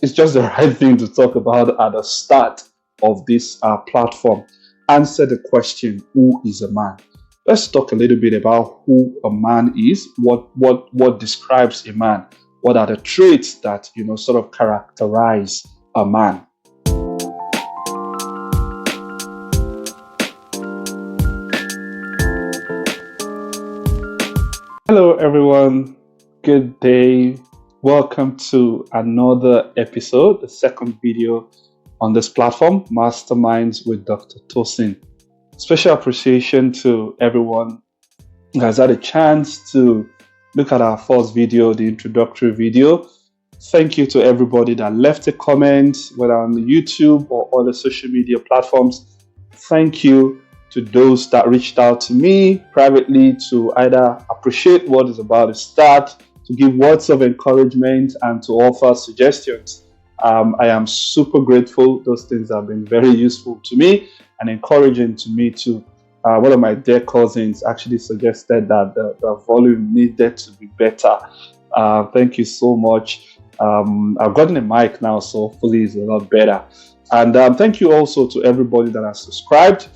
it's just the right thing to talk about at the start of this platform. Answer the question, who is a man? Let's talk a little bit about who a man is, what describes a man, what are the traits that sort of characterize a man. Hello, everyone. Good day. Welcome to another episode, the second video on this platform, Masterminds with Dr. Tosin. Special appreciation to everyone who has had a chance to look at our first video, the introductory video. Thank you to everybody that left a comment, whether on YouTube or other social media platforms. Thank you to those that reached out to me privately to either appreciate what is about to start, to give words of encouragement, and to offer suggestions. I am super grateful. Those things have been very useful to me and encouraging to me too. One of my dear cousins actually suggested that the volume needed to be better. Thank you so much. I've gotten a mic now, so hopefully it's a lot better. And thank you also to everybody that has subscribed.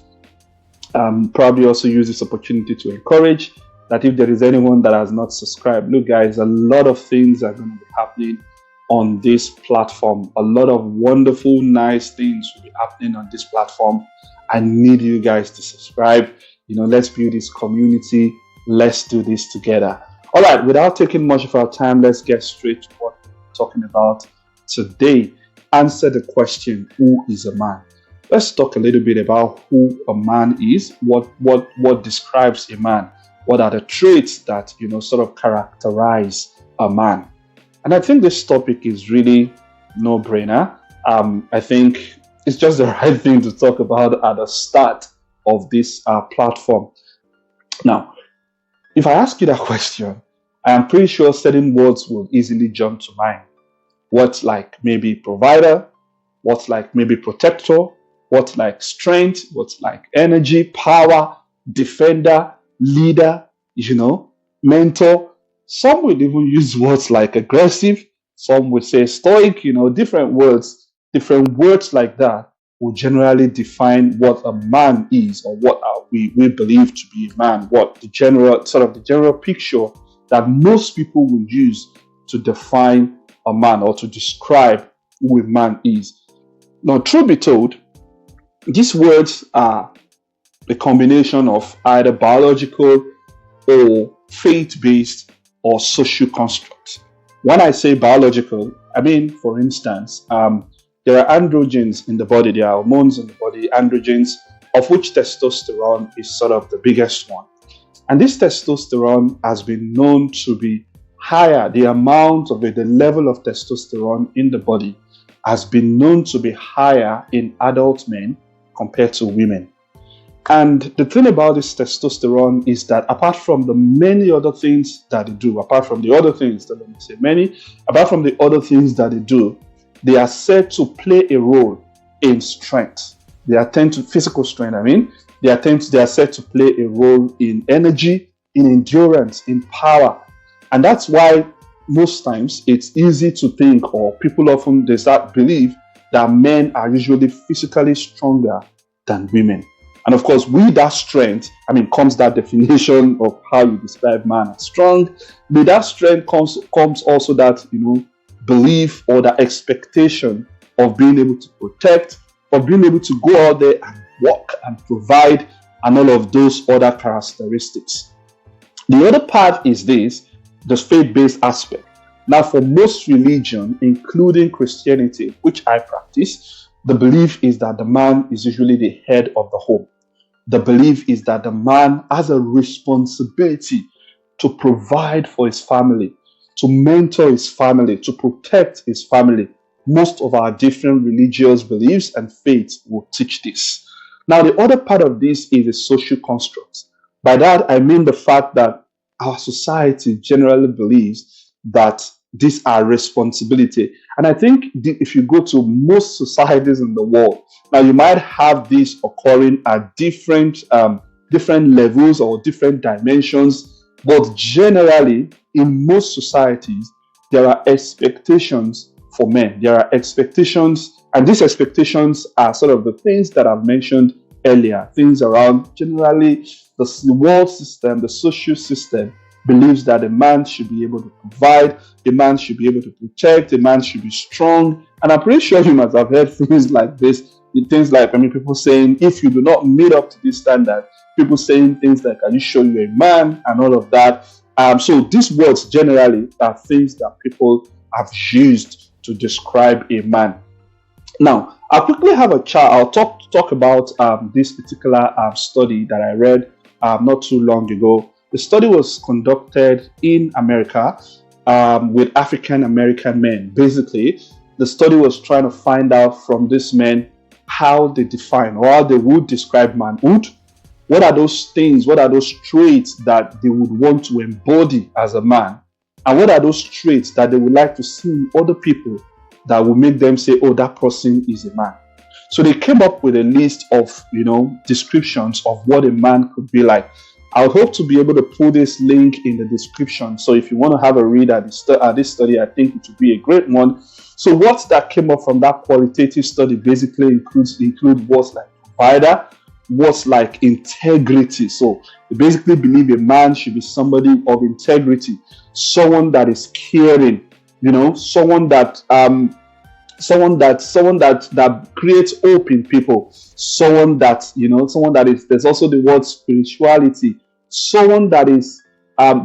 Probably also use this opportunity to encourage that if there is anyone that has not subscribed, look guys, a lot of things are going to be happening on this platform. A lot of wonderful, nice things will be happening on this platform. I need you guys to subscribe. Let's build this community. Let's do this together. All right, without taking much of our time, let's get straight to what we're talking about today. Answer the question, who is a man? Let's talk a little bit about who a man is, what describes a man, what are the traits that sort of characterize a man. And I think this topic is really no-brainer. I think it's just the right thing to talk about at the start of this platform. Now, if I ask you that question, I am pretty sure certain words will easily jump to mind. What's like maybe provider, what's like maybe protector, what's like strength, what's like energy, power, defender, leader, mentor. Some would even use words like aggressive. Some would say stoic, different words like that will generally define what a man is, or what we believe to be a man, what the general picture that most people will use to define a man or to describe who a man is. Now, truth be told, these words are a combination of either biological or faith-based or social constructs. When I say biological, I mean, for instance, there are androgens in the body, there are hormones in the body, androgens, of which testosterone is sort of the biggest one. And this testosterone has been known to be higher, the amount of it, the level of testosterone in the body has been known to be higher in adult men compared to women. And the thing about this testosterone is that apart from the many other things that they do, apart from the other things that they do, they are said to play a role in strength. They attend to physical strength, they are said to play a role in energy, in endurance, in power. And that's why most times it's easy to think, or people often believe that men are usually physically stronger than women. And of course, with that strength, comes that definition of how you describe man as strong. With that strength comes also that, belief or the expectation of being able to protect, of being able to go out there and work and provide, and all of those other characteristics. The other part is the faith-based aspect. Now, for most religion, including Christianity, which I practice, the belief is that the man is usually the head of the home. The belief is that the man has a responsibility to provide for his family, to mentor his family, to protect his family. Most of our different religious beliefs and faiths will teach this. Now, the other part of this is a social construct. By that, I mean the fact that our society generally believes that these are responsibility. And I think if you go to most societies in the world, now you might have this occurring at different levels or different dimensions, but generally in most societies, there are expectations for men. There are expectations, and these expectations are sort of the things that I've mentioned earlier. Things around generally the world system, the social system believes that a man should be able to provide, a man should be able to protect, a man should be strong. And I'm pretty sure you must have heard things like this. Things like, people saying, if you do not meet up to this standard, people saying things like, "Can you show you a man?" and all of that. So these words generally are things that people have used to describe a man. Now, I'll quickly have a chat. I'll talk about this particular study that I read not too long ago. The study was conducted in America with African American men. Basically, the study was trying to find out from these men how they define or how they would describe manhood. What are those things? What are those traits that they would want to embody as a man? And what are those traits that they would like to see in other people that will make them say, "Oh, that person is a man"? So they came up with a list of, descriptions of what a man could be like. I hope to be able to put this link in the description. So if you want to have a read at this study, I think it would be a great one. So what that came up from that qualitative study basically include words like provider, words like integrity. So they basically believe a man should be somebody of integrity, someone that is caring, someone that creates hope in people, someone that is. There's also the word spirituality, someone that is.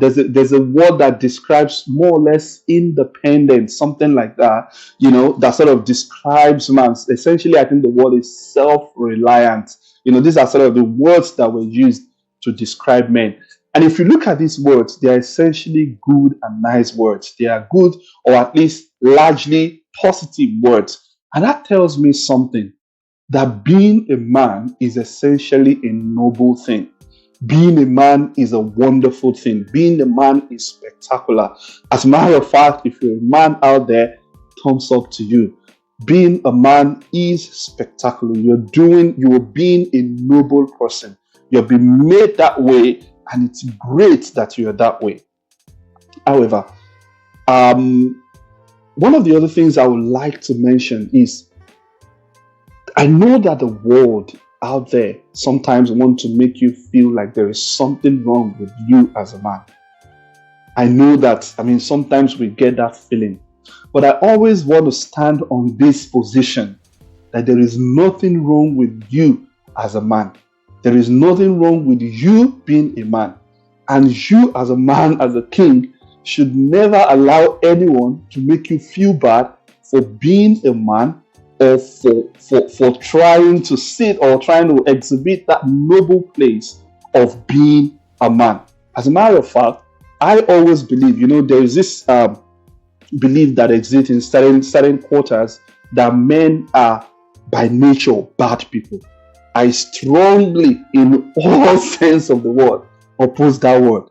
There's a word that describes more or less independence, something like that. That sort of describes man. Essentially, I think the word is self-reliant. These are sort of the words that were used to describe men. And if you look at these words, they are essentially good and nice words. They are good, or at least largely positive words. And that tells me something, that being a man is essentially a noble thing. Being a man is a wonderful thing. Being a man is spectacular. As a matter of fact, if you're a man out there, thumbs up to you. Being a man is spectacular. You are being a noble person. You've been made that way, and it's great that you are that way. However, one of the other things I would like to mention is, I know that the world out there sometimes want to make you feel like there is something wrong with you as a man. I know that, sometimes we get that feeling. But I always want to stand on this position, that there is nothing wrong with you as a man. There is nothing wrong with you being a man. And you as a man, as a king, should never allow anyone to make you feel bad for being a man, or for trying to sit or trying to exhibit that noble place of being a man. As a matter of fact, I always believe, there is this belief that exists in certain quarters that men are by nature bad people. I strongly, in all sense of the word, oppose that word.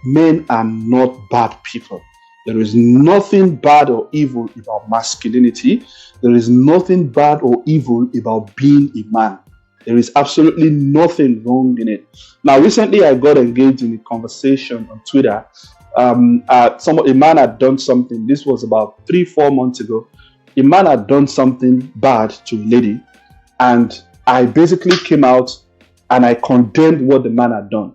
Men are not bad people. There is nothing bad or evil about masculinity. There is nothing bad or evil about being a man. There is absolutely nothing wrong in it. Now, recently I got engaged in a conversation on Twitter. A man had done something. This was about 3-4 months ago. A man had done something bad to a lady, and I basically came out and I condemned what the man had done.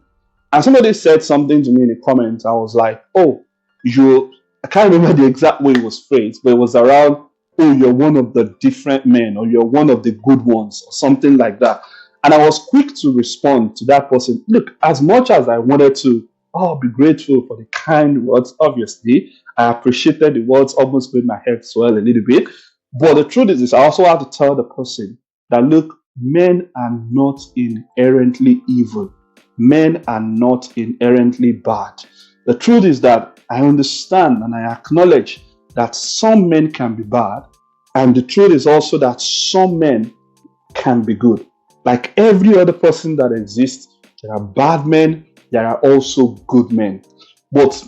And somebody said something to me in the comments. I was like, "Oh, I can't remember the exact way it was phrased, but it was around, 'Oh, you're one of the different men,' or 'you're one of the good ones,' or something like that." And I was quick to respond to that person. Look, as much as I wanted to be grateful for the kind words, obviously, I appreciated the words, almost made my head swell a little bit. But the truth is, I also had to tell the person that, look, men are not inherently evil. Men are not inherently bad. The truth is that I understand and I acknowledge that some men can be bad, and the truth is also that some men can be good. Like every other person that exists, there are bad men, there are also good men. But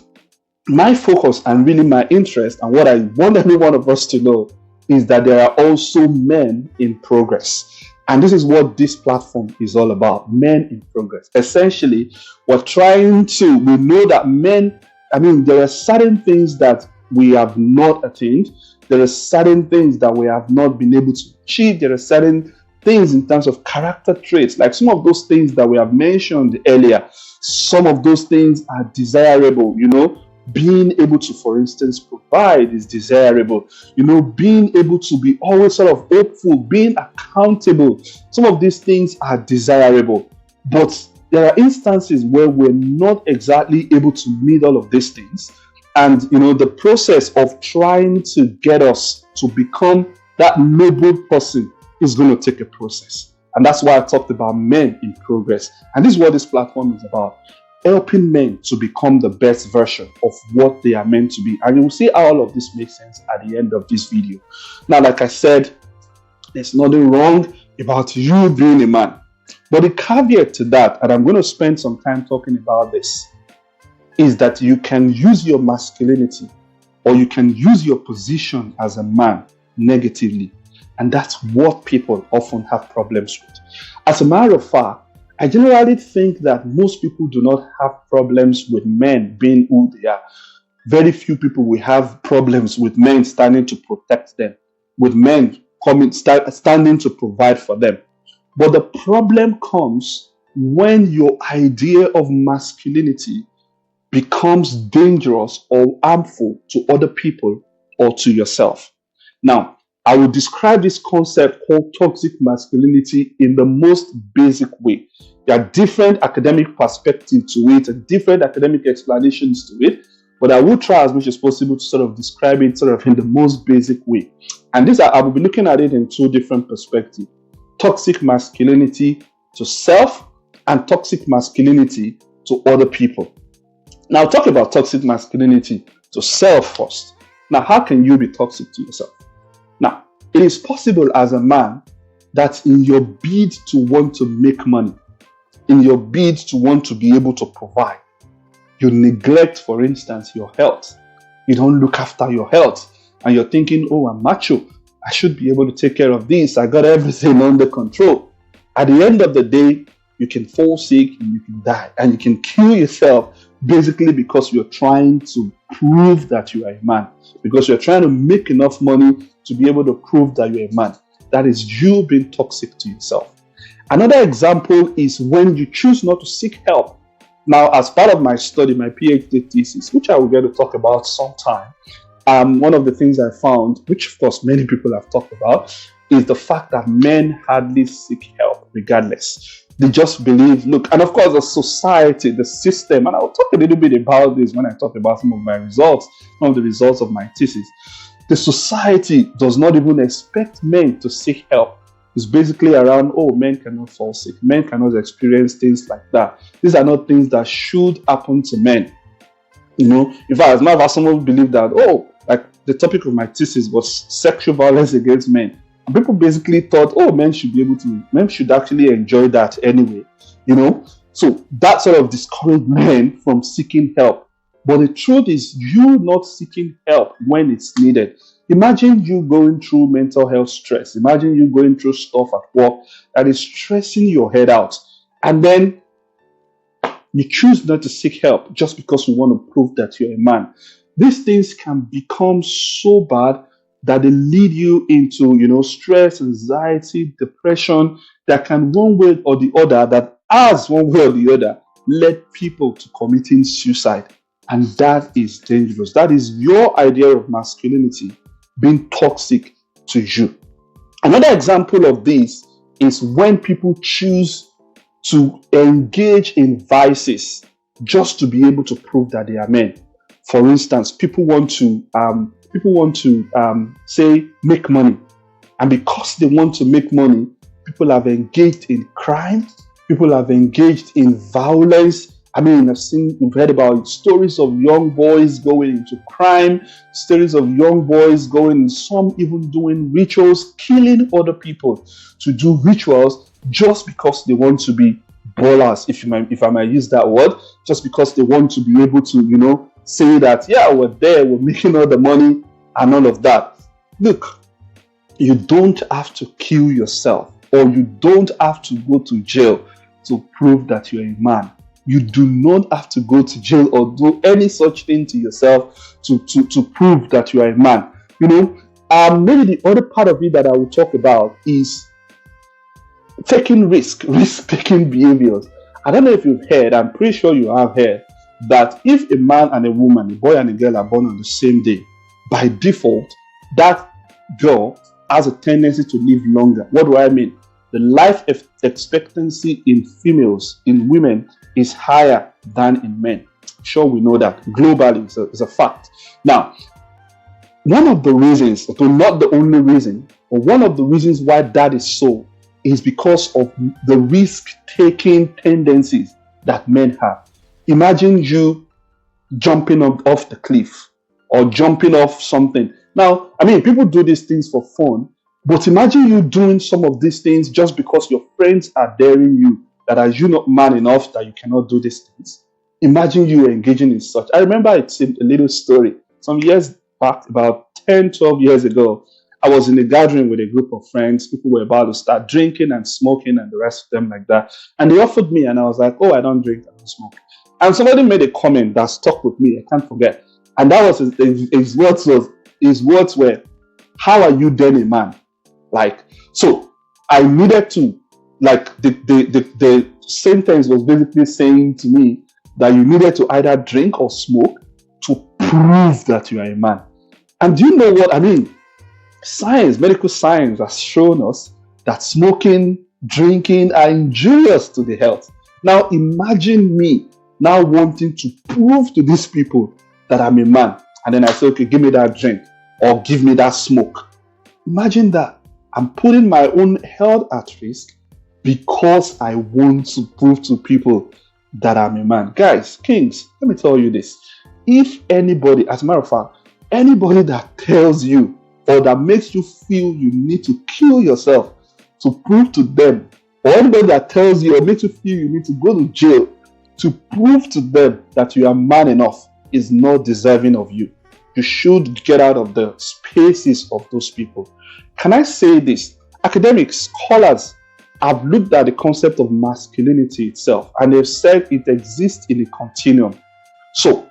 my focus and really my interest, and what I want every one of us to know, is that there are also men in progress. And this is what this platform is all about, men in progress. Essentially, we know that men, there are certain things that we have not attained. There are certain things that we have not been able to achieve. There are certain things in terms of character traits, like some of those things that we have mentioned earlier. Some of those things are desirable, being able to, for instance, provide is desirable. Being able to be always sort of hopeful, being accountable. Some of these things are desirable. But there are instances where we're not exactly able to meet all of these things. And, the process of trying to get us to become that noble person is going to take a process. And that's why I talked about men in progress. And this is what this platform is about. Helping men to become the best version of what they are meant to be. And you will see how all of this makes sense at the end of this video. Now, like I said, there's nothing wrong about you being a man. But the caveat to that, and I'm going to spend some time talking about this, is that you can use your masculinity or you can use your position as a man negatively. And that's what people often have problems with. As a matter of fact, I generally think that most people do not have problems with men being who they are. Very few people will have problems with men standing to protect them, with men standing to provide for them. But the problem comes when your idea of masculinity becomes dangerous or harmful to other people or to yourself. Now, I will describe this concept called toxic masculinity in the most basic way. There are different academic perspectives to it and different academic explanations to it, but I will try as much as possible to sort of describe it sort of in the most basic way. And I will be looking at it in two different perspectives. Toxic masculinity to self and toxic masculinity to other people. Now, I'll talk about toxic masculinity to self first. Now, how can you be toxic to yourself? Now, it is possible as a man that in your bid to want to make money, in your bid to want to be able to provide, you neglect, for instance, your health. You don't look after your health and you're thinking, oh, I'm macho. I should be able to take care of this. I got everything under control. At the end of the day, you can fall sick and you can die and you can kill yourself basically because you're trying to prove that you are a man, because you're trying to make enough money to be able to prove that you're a man. That is you being toxic to yourself. Another example is when you choose not to seek help. Now, as part of my study, my PhD thesis, which I will get to talk about sometime, one of the things I found, which of course many people have talked about, is the fact that men hardly seek help regardless. They just believe, look, and of course the society, the system, and I'll talk a little bit about this when I talk about some of my results, some of the results of my thesis. The society does not even expect men to seek help. It's basically around, oh, men cannot fall sick. Men cannot experience things like that. These are not things that should happen to men. In fact, as much as someone believed that, oh, like the topic of my thesis was sexual violence against men. And people basically thought, oh, men should actually enjoy that anyway, So that sort of discouraged men from seeking help. But the truth is, you not seeking help when it's needed. Imagine you going through mental health stress. Imagine you going through stuff at work that is stressing your head out. And then you choose not to seek help just because you want to prove that you're a man. These things can become so bad that they lead you into, stress, anxiety, depression, that can one way or the other, that has one way or the other, led people to committing suicide. And that is dangerous. That is your idea of masculinity being toxic to you. Another example of this is when people choose to engage in vices just to be able to prove that they are men. For instance, people want to say make money, and because they want to make money, people have engaged in crime. People have engaged in violence. I mean, we've heard about stories of young boys going into crime, stories of young boys some even doing rituals, killing other people to do rituals just because they want to be ballers, if I might use that word, just because they want to be able to, say that, yeah, we're there, we're making all the money and all of that. Look, you don't have to kill yourself, or you don't have to go to jail to prove that you're a man. You do not have to go to jail or do any such thing to yourself to prove that you are a man. Maybe the other part of it that I will talk about is taking risk-taking behaviors. I don't know if you've heard, I'm pretty sure you have heard, that if a man and a woman, a boy and a girl are born on the same day, by default, that girl has a tendency to live longer. What do I mean? The life expectancy in females, in women, is higher than in men. Sure, we know that globally, it's a fact. Now, one of the reasons, though not the only reason, but one of the reasons why that is so is because of the risk-taking tendencies that men have. Imagine you jumping off the cliff or jumping off something. Now, I mean, people do these things for fun, but imagine you doing some of these things just because your friends are daring you, that are you not man enough that you cannot do these things. Imagine you engaging in such. I remember it's a little story. Some years back, about 10, 12 years ago, I was in a gathering with a group of friends. People were about to start drinking and smoking and the rest of them like that. And they offered me, and I was like, oh, I don't drink, I don't smoke. And somebody made a comment that stuck with me. I can't forget. And that was his words were, how are you then a man? Like, so I needed to, like, the sentence was basically saying to me that you needed to either drink or smoke to prove that you are a man. And do you know what I mean? Science, medical science has shown us that smoking, drinking are injurious to the health. Now imagine me now wanting to prove to these people that I'm a man. And then I say, okay, give me that drink or give me that smoke. Imagine that. I'm putting my own health at risk because I want to prove to people that I'm a man. Guys, kings, let me tell you this. If anybody, as a matter of fact, anybody that tells you or that makes you feel you need to kill yourself to prove to them, or anybody that tells you or makes you feel you need to go to jail to prove to them that you are man enough, is not deserving of you. You should get out of the spaces of those people. Can I say this? Academics, scholars have looked at the concept of masculinity itself, and they've said it exists in a continuum. So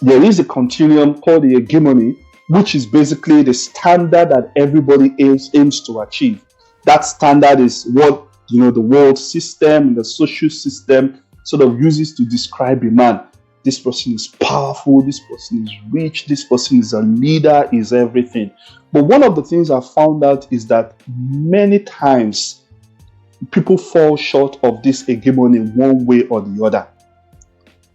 there is a continuum called the hegemony, which is basically the standard that everybody aims to achieve. That standard is what, the world system, the social system sort of uses to describe a man. This person is powerful, this person is rich, this person is a leader, is everything. But one of the things I found out is that many times people fall short of this hegemony one way or the other.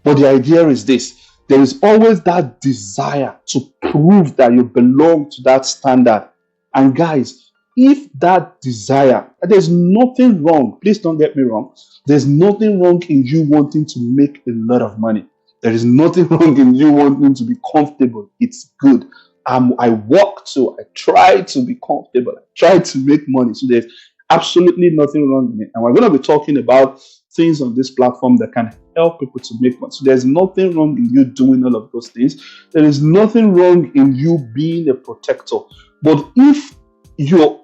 But the idea is this: there is always that desire to prove that you belong to that standard. And guys, if that desire, there's nothing wrong, please don't get me wrong, there's nothing wrong in you wanting to make a lot of money. There is nothing wrong in you wanting to be comfortable. It's good. I work to, I try to be comfortable. I try to make money. So there's absolutely nothing wrong in it. And we're going to be talking about things on this platform that can help people to make money. So there's nothing wrong in you doing all of those things. There is nothing wrong in you being a protector. But if your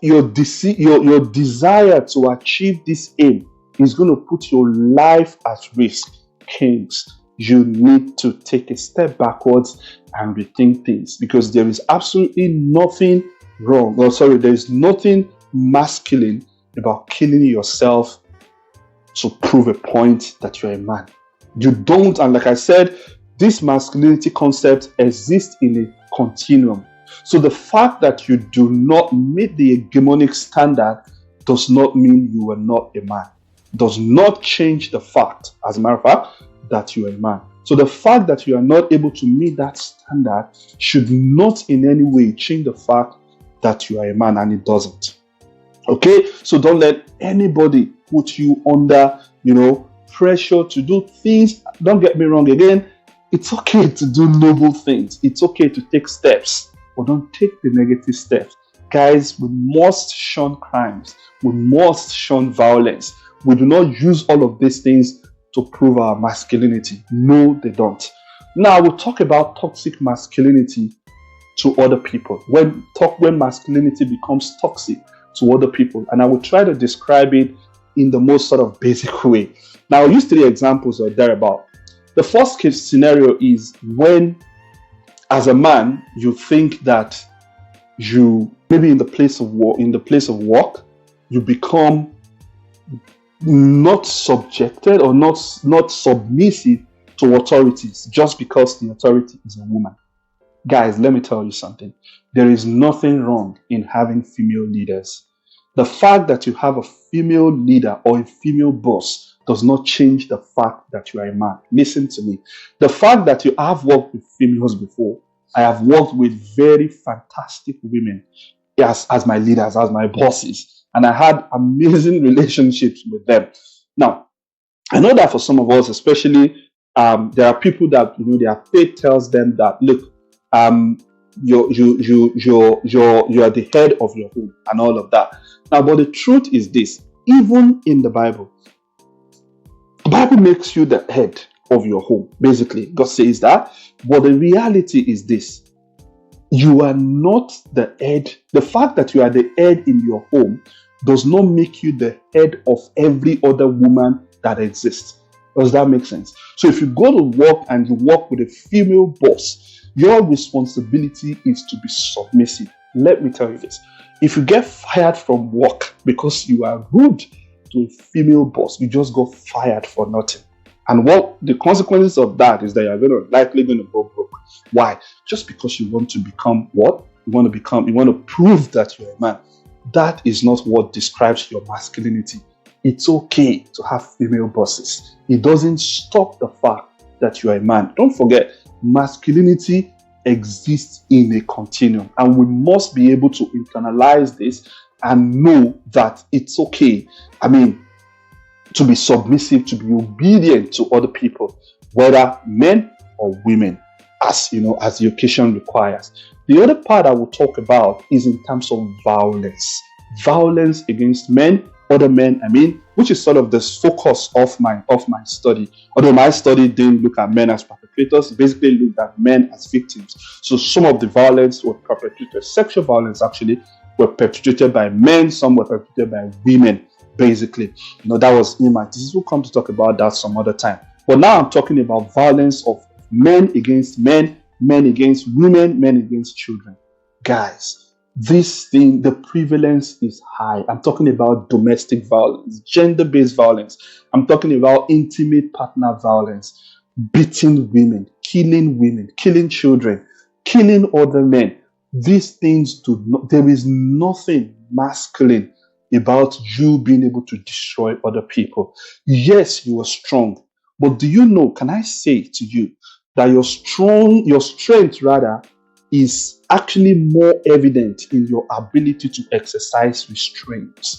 desire to achieve this aim is going to put your life at risk, kings, you need to take a step backwards and rethink things, because there is absolutely nothing wrong. There is nothing masculine about killing yourself to prove a point that you're a man. You don't, and like I said, this masculinity concept exists in a continuum. So the fact that you do not meet the hegemonic standard does not mean you are not a man. Does not change the fact, as a matter of fact, that you are a man. So the fact that you are not able to meet that standard should not in any way change the fact that you are a man, and it doesn't. Okay, so don't let anybody put you under, pressure to do things. Don't get me wrong again. It's okay to do noble things. It's okay to take steps, but don't take the negative steps. Guys, we must shun crimes. We must shun violence. We do not use all of these things to prove our masculinity. No, they don't. Now we'll talk about toxic masculinity to other people. When masculinity becomes toxic to other people, and I will try to describe it in the most sort of basic way. Now I'll use 3 examples or thereabout. The first case scenario is when, as a man, you think that you maybe in the place of work, you become not subjected or not submissive to authorities just because the authority is a woman. Guys, let me tell you something. There is nothing wrong in having female leaders. The fact that you have a female leader or a female boss does not change the fact that you are a man. Listen to me. The fact that you have worked with females before, I have worked with very fantastic women as my leaders, as my bosses, and I had amazing relationships with them. Now, I know that for some of us, especially, there are people that their faith tells them that look, um, you are the head of your home and all of that. Now, but the truth is this: even in the Bible makes you the head of your home. Basically, God says that. But the reality is this: you are not the head. The fact that you are the head in your home does not make you the head of every other woman that exists. Does that make sense? So if you go to work and you work with a female boss, your responsibility is to be submissive. Let me tell you this. If you get fired from work because you are rude to a female boss, you just got fired for nothing. And what the consequences of that is that you're likely going to go broke. Why? Just because you want to become what? You want to prove that you're a man. That is not what describes your masculinity. It's okay to have female bosses. It doesn't stop the fact that you are a man. Don't forget, masculinity exists in a continuum, and we must be able to internalize this and know that it's okay. To be submissive, to be obedient to other people, whether men or women, as the occasion requires. The other part I will talk about is in terms of violence against men, other men, which is sort of the focus of my study. Although my study didn't look at men as perpetrators, it basically looked at men as victims. So some of the violence were perpetrated, sexual violence actually, were perpetrated by men, some were perpetrated by women. Basically, that was in my thesis. We'll come to talk about that some other time. But now I'm talking about violence of men against men, men against women, men against children. Guys, this thing, the prevalence is high. I'm talking about domestic violence, gender-based violence. I'm talking about intimate partner violence, beating women, killing children, killing other men. These things there is nothing masculine about you being able to destroy other people. Yes, you are strong, but do you know, can I say to you that your strength rather is actually more evident in your ability to exercise restraint.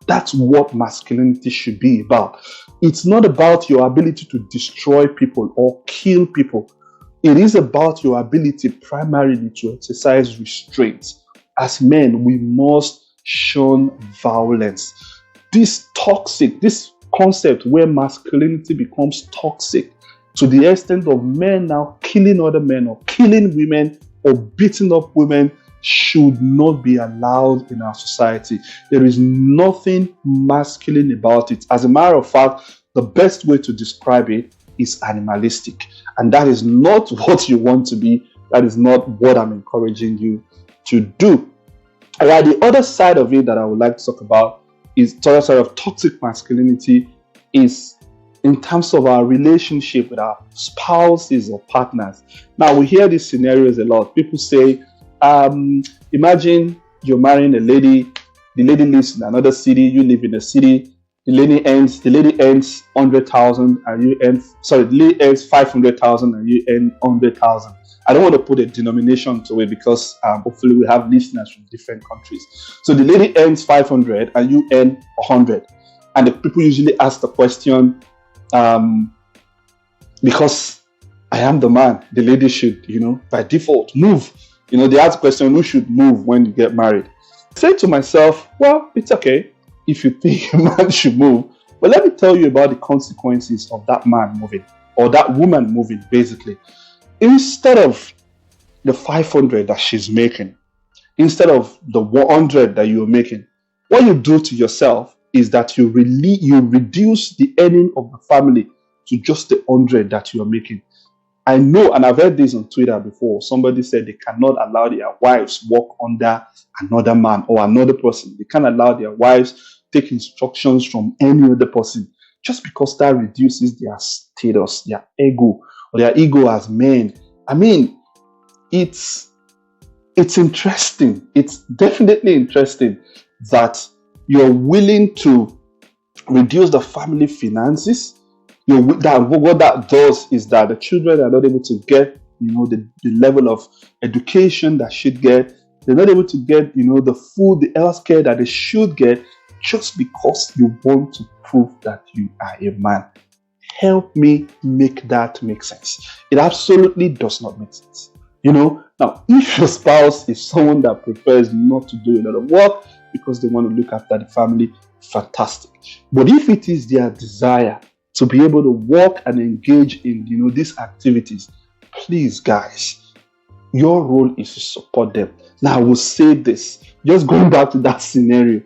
That's what masculinity should be about. It's not about your ability to destroy people or kill people. It is about your ability primarily to exercise restraint. As men, we must shun violence. This concept where masculinity becomes toxic to the extent of men now killing other men or killing women or beating up women should not be allowed in our society. There is nothing masculine about it. As a matter of fact, the best way to describe it is animalistic. And that is not what you want to be. That is not what I'm encouraging you to do. Alright, the other side of it that I would like to talk about is the other side of toxic masculinity is in terms of our relationship with our spouses or partners. Now, we hear these scenarios a lot. People say, imagine you're marrying a lady, the lady lives in another city, you live in a city, the lady earns 100,000 and you earn, the lady earns 500,000 and you earn 100,000. I don't want to put a denomination to it because hopefully we have listeners from different countries. So the lady earns 500 and you earn 100. And the people usually ask the question, because I am the man, the lady should, by default move. They ask the question, who should move when you get married? I say to myself, well, it's okay if you think a man should move. But let me tell you about the consequences of that man moving or that woman moving, basically. Instead of the 500 that she's making, instead of the 100 that you're making, what you do to yourself is that you reduce the earning of the family to just the 100 that you're making. I know, and I've heard this on Twitter before. Somebody said they cannot allow their wives work under another man or another person. They can't allow their wives take instructions from any other person just because that reduces their status, their ego, or their ego as men. I mean, it's interesting. It's definitely interesting that you're willing to reduce the family finances. What that does is that the children are not able to get, the level of education that should get. They're not able to get, the food, the health care that they should get, just because you want to prove that you are a man. Help me make that make sense. It absolutely does not make sense. Now, if your spouse is someone that prefers not to do a lot of work because they want to look after the family, fantastic. But if it is their desire to be able to work and engage in, these activities, please, guys, your role is to support them. Now, I will say this, just going back to that scenario,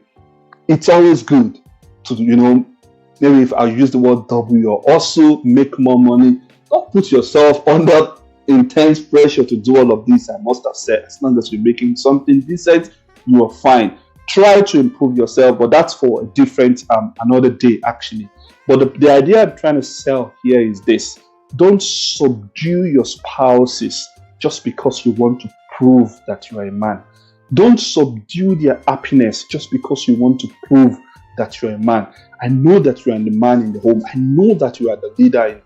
it's always good to, maybe if I use the word W, or also make more money. Don't put yourself under intense pressure to do all of this. I must have said, as long as you're making something decent, you are fine. Try to improve yourself, but that's for a different, another day, actually. But the idea I'm trying to sell here is this: don't subdue your spouses just because you want to prove that you are a man. Don't subdue their happiness just because you want to prove that you're a man. I know that you are the man in the home. I know that you are the leader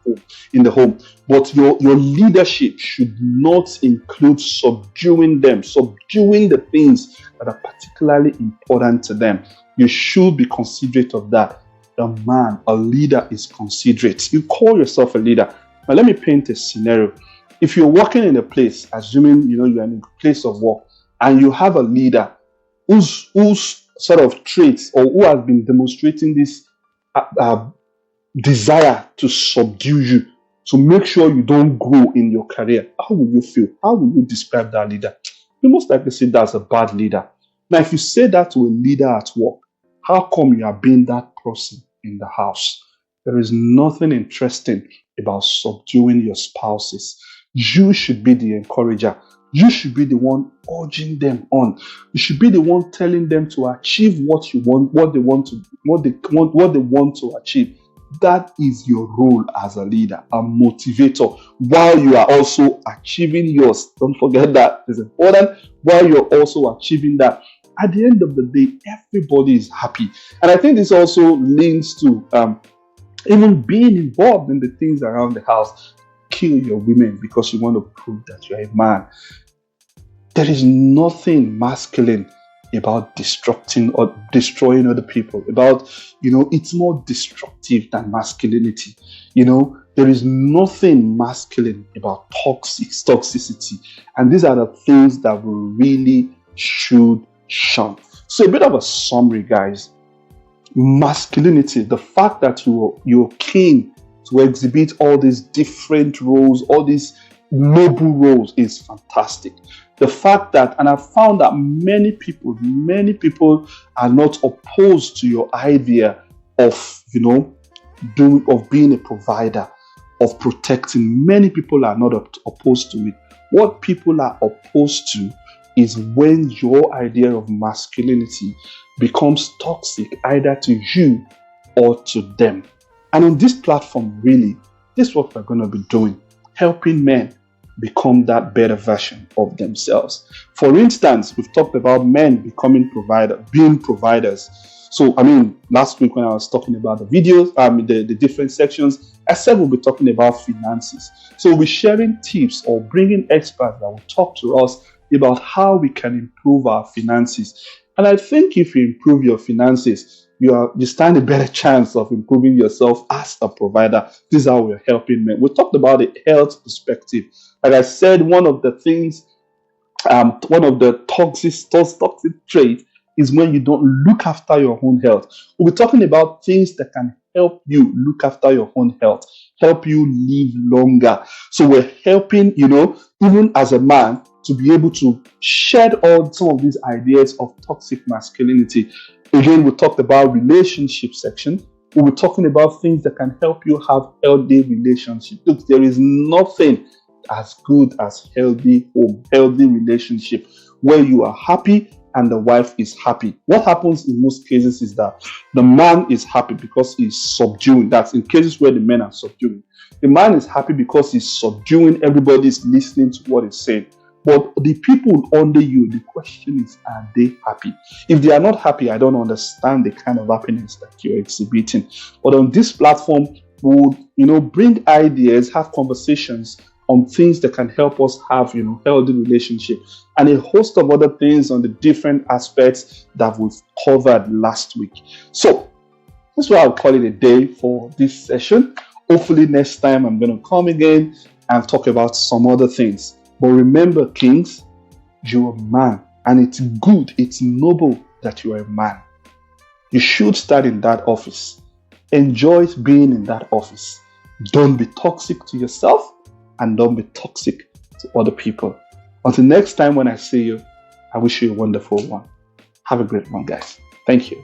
in the home. But your leadership should not include subduing them, subduing the things that are particularly important to them. You should be considerate of that. A man, a leader, is considerate. You call yourself a leader. Now, let me paint a scenario. If you're working in a place, assuming you're in a place of work, and you have a leader whose sort of traits, or who has been demonstrating this desire to subdue you, to make sure you don't grow in your career, how will you feel? How will you describe that leader? You most likely say that's a bad leader. Now, if you say that to a leader at work, how come you are being that person in the house? There is nothing interesting about subduing your spouses. You should be the encourager. You should be the one urging them on. You should be the one telling them to achieve what you want, what they want to achieve. That is your role as a leader, a motivator, while you are also achieving yours. Don't forget that. It's important. While you're also achieving that, at the end of the day, everybody is happy. And I think this also links to even being involved in the things around the house. Kill your women because you want to prove that you're a man. There is nothing masculine about destructing or destroying other people. It's more destructive than masculinity. There is nothing masculine about toxicity. And these are the things that we really should shun. So a bit of a summary, guys. Masculinity, the fact that you're keen to exhibit all these different roles, all these noble roles, is fantastic. The fact that, and I've found that many people are not opposed to your idea of, of being a provider, of protecting. Many people are not opposed to it. What people are opposed to is when your idea of masculinity becomes toxic either to you or to them. And on this platform, really, this is what we're going to be doing, helping men become that better version of themselves. For instance, we've talked about men being providers. So, last week when I was talking about the videos, the different sections, I said we'll be talking about finances. So we'll be sharing tips or bringing experts that will talk to us about how we can improve our finances. And I think if you improve your finances, you stand a better chance of improving yourself as a provider. This is how we're helping men. We talked about the health perspective. Like I said, one of the things, one of the toxic traits is when you don't look after your own health. We'll be talking about things that can help you look after your own health, help you live longer. So we're helping, even as a man, to be able to shed some of these ideas of toxic masculinity. Again, we talked about relationship section. We'll be talking about things that can help you have healthy relationships. Look, there is nothing as good as healthy home, healthy relationship, where you are happy and the wife is happy. What happens in most cases is that the man is happy because he's subduing. That's in cases where the men are subduing. The man is happy because he's subduing. Everybody is listening to what he's saying. But the people under you, the question is, are they happy? If they are not happy, I don't understand the kind of happiness that you're exhibiting. But on this platform, we would, bring ideas, have conversations on things that can help us have, healthy relationships, and a host of other things on the different aspects that we've covered last week. So that's why I'll call it a day for this session. Hopefully next time I'm going to come again and talk about some other things. But remember, kings, you're a man, and it's good, it's noble that you are a man. You should start in that office. Enjoy being in that office. Don't be toxic to yourself, and don't be toxic to other people. Until next time when I see you, I wish you a wonderful one. Have a great one, guys. Thank you.